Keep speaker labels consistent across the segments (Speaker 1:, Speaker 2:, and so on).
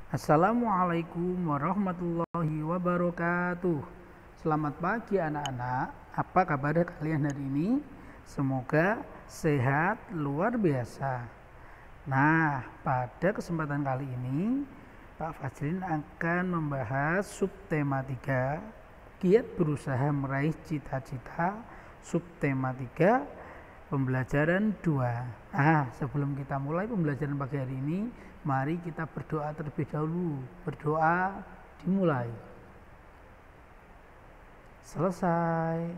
Speaker 1: Assalamualaikum warahmatullahi wabarakatuh. Selamat pagi anak-anak. Apa kabar kalian hari ini? Semoga sehat luar biasa. Nah, pada kesempatan kali ini Pak Fajrin akan membahas subtema 3, giat berusaha meraih cita-cita, subtema 3, pembelajaran 2. Nah, sebelum kita mulai pembelajaran pagi hari ini, mari kita berdoa terlebih dahulu. Berdoa dimulai. Selesai.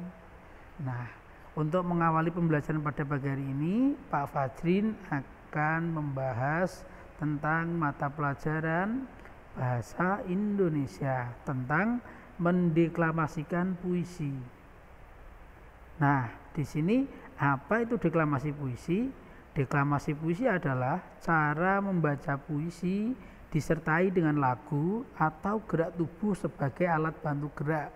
Speaker 1: Nah, untuk mengawali pembelajaran pada pagi hari ini, Pak Fajrin akan membahas tentang mata pelajaran Bahasa Indonesia, tentang mendeklamasikan puisi. Nah, di sini apa itu deklamasi puisi? Deklamasi puisi adalah cara membaca puisi disertai dengan lagu atau gerak tubuh sebagai alat bantu gerak.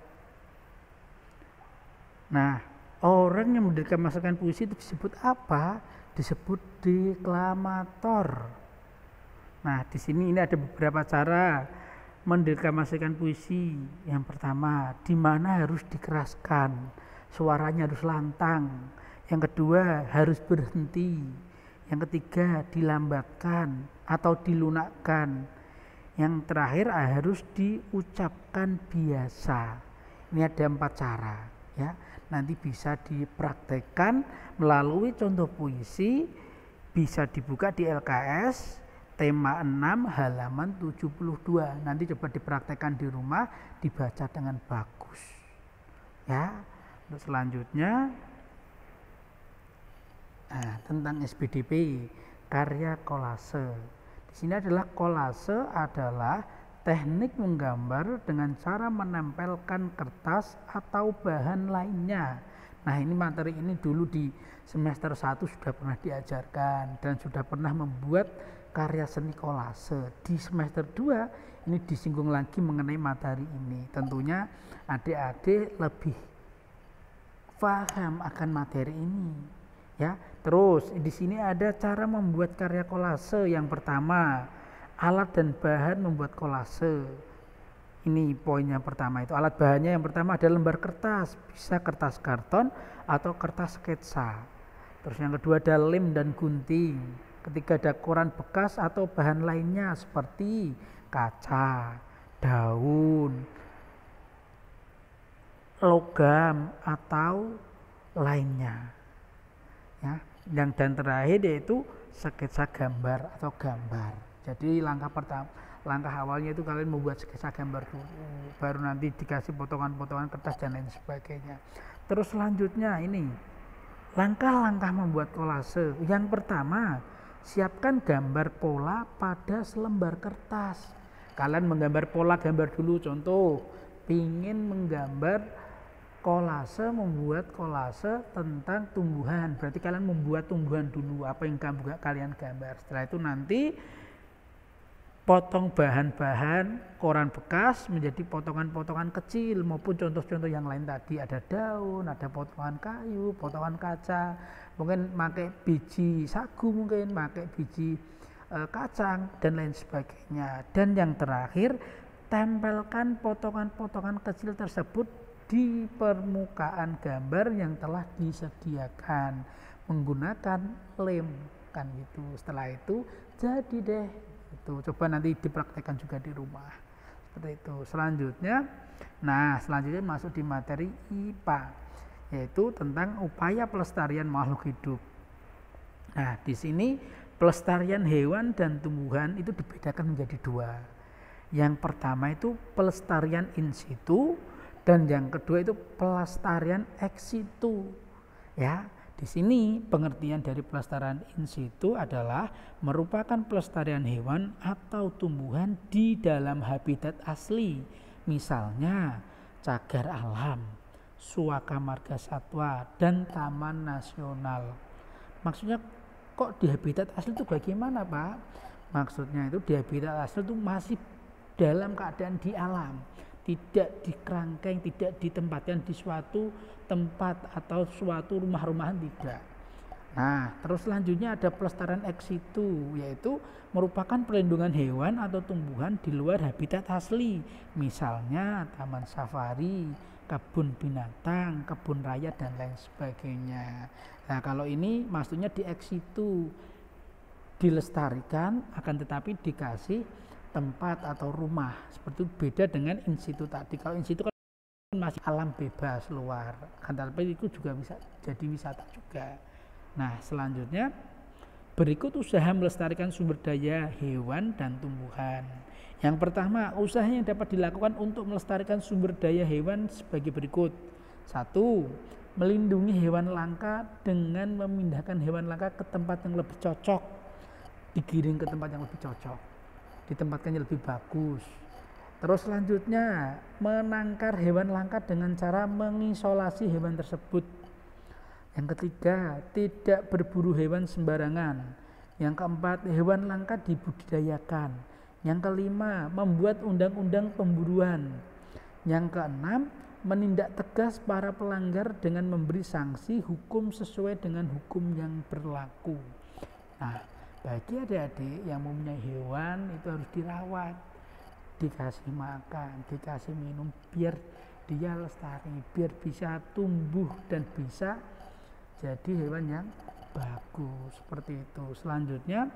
Speaker 1: Nah, orang yang mendeklamasikan puisi itu disebut apa? Disebut deklamator. Nah, di sini ini ada beberapa cara mendeklamasikan puisi. Yang pertama, di mana harus dikeraskan. Suaranya harus lantang. Yang kedua, harus berhenti. Yang ketiga, dilambatkan atau dilunakkan. Yang terakhir, harus diucapkan biasa. Ini ada 4 cara, ya. Nanti bisa dipraktekkan melalui contoh puisi, bisa dibuka di LKS tema 6 halaman 72. Nanti coba dipraktekkan di rumah, dibaca dengan bagus, ya. Untuk selanjutnya, tentang SBDP, karya kolase. Di sini adalah kolase adalah teknik menggambar dengan cara menempelkan kertas atau bahan lainnya. Nah, ini materi ini dulu di semester 1 sudah pernah diajarkan dan sudah pernah membuat karya seni kolase. Di semester 2 ini disinggung lagi mengenai materi ini. Tentunya adik-adik lebih paham akan materi ini, ya. Terus di sini ada cara membuat karya kolase. Yang pertama, alat dan bahan membuat kolase. Ini poinnya pertama itu. Alat bahannya yang pertama ada lembar kertas, bisa kertas karton atau kertas sketsa. Terus yang kedua ada lem dan gunting. Ketiga ada koran bekas atau bahan lainnya seperti kaca, daun, logam atau lainnya, ya. Dan terakhir yaitu sketsa gambar atau gambar. Jadi langkah awalnya itu kalian membuat sketsa gambar dulu, baru nanti dikasih potongan-potongan kertas dan lain sebagainya. Terus selanjutnya ini langkah-langkah membuat kolase. Yang pertama, siapkan gambar pola pada selembar kertas. Kalian menggambar pola gambar dulu. Contoh, ingin menggambar kolase, membuat kolase tentang tumbuhan. Berarti kalian membuat tumbuhan dulu, apa yang kalian gambar. Setelah itu nanti potong bahan-bahan koran bekas menjadi potongan-potongan kecil maupun contoh-contoh yang lain tadi. Ada daun, ada potongan kayu, potongan kaca, mungkin pakai biji sagu, mungkin pakai biji kacang dan lain sebagainya. Dan yang terakhir, tempelkan potongan-potongan kecil tersebut di permukaan gambar yang telah disediakan menggunakan lem, kan gitu. Setelah itu jadi deh itu. Coba nanti dipraktekkan juga di rumah seperti itu. Selanjutnya masuk di materi IPA, yaitu tentang upaya pelestarian makhluk hidup. Nah, di sini pelestarian hewan dan tumbuhan itu dibedakan menjadi 2. Yang pertama itu pelestarian in situ, dan yang kedua itu pelestarian ex situ, ya. Di sini pengertian dari pelestarian in situ adalah merupakan pelestarian hewan atau tumbuhan di dalam habitat asli. Misalnya cagar alam, suaka marga satwa, dan taman nasional. Maksudnya kok di habitat asli itu bagaimana, Pak? Maksudnya itu di habitat asli itu masih dalam keadaan di alam, tidak dikerangkeng, tidak ditempatkan di suatu tempat atau suatu rumah-rumahan, tidak. Nah, terus selanjutnya ada pelestarian ex situ, yaitu merupakan perlindungan hewan atau tumbuhan di luar habitat asli. Misalnya taman safari, kebun binatang, kebun raya dan lain sebagainya. Nah, kalau ini maksudnya di ex situ, dilestarikan akan tetapi dikasih tempat atau rumah. Seperti beda dengan in situ tadi. Kalau in situ kan masih alam bebas luar, kan tapi itu juga bisa jadi wisata juga. Nah, selanjutnya berikut usaha melestarikan sumber daya hewan dan tumbuhan. Yang pertama, usaha yang dapat dilakukan untuk melestarikan sumber daya hewan sebagai berikut. 1. Melindungi hewan langka dengan memindahkan hewan langka ke tempat yang lebih cocok. Digiring ke tempat yang lebih cocok, ditempatkan yang lebih bagus. Terus selanjutnya, menangkar hewan langka dengan cara mengisolasi hewan tersebut. Yang ketiga, tidak berburu hewan sembarangan. Yang keempat, hewan langka dibudidayakan. Yang kelima, membuat undang-undang pemburuan. Yang keenam, menindak tegas para pelanggar dengan memberi sanksi hukum sesuai dengan hukum yang berlaku. Nah, bagi adik-adik yang mempunyai hewan itu harus dirawat, dikasih makan, dikasih minum biar dia lestari, biar bisa tumbuh dan bisa jadi hewan yang bagus, seperti itu. Selanjutnya,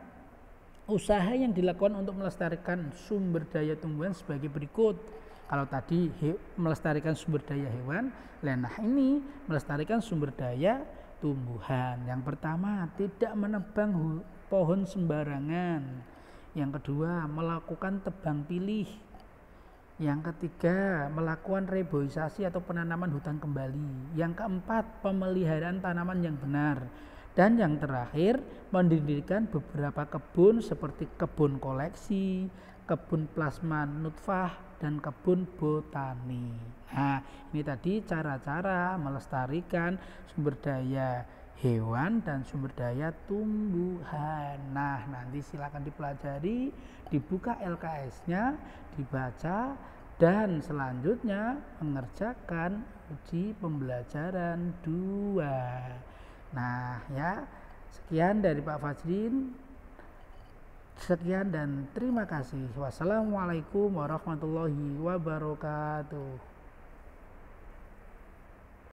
Speaker 1: usaha yang dilakukan untuk melestarikan sumber daya tumbuhan sebagai berikut. Kalau tadi melestarikan sumber daya hewan, nah ini melestarikan sumber daya tumbuhan. Yang pertama, tidak menebang pohon sembarangan. Yang kedua, melakukan tebang pilih. Yang ketiga, melakukan reboisasi atau penanaman hutan kembali. Yang keempat, pemeliharaan tanaman yang benar. Dan yang terakhir, mendirikan beberapa kebun seperti kebun koleksi, kebun plasma nutfah, dan kebun botani. Nah, ini tadi cara-cara melestarikan sumber daya hewan dan sumber daya tumbuhan. Nah, nanti silakan dipelajari, dibuka LKS-nya, dibaca, dan selanjutnya mengerjakan uji pembelajaran 2. Nah, ya, sekian dari Pak Fajrin. Sekian dan terima kasih. Wassalamualaikum warahmatullahi wabarakatuh.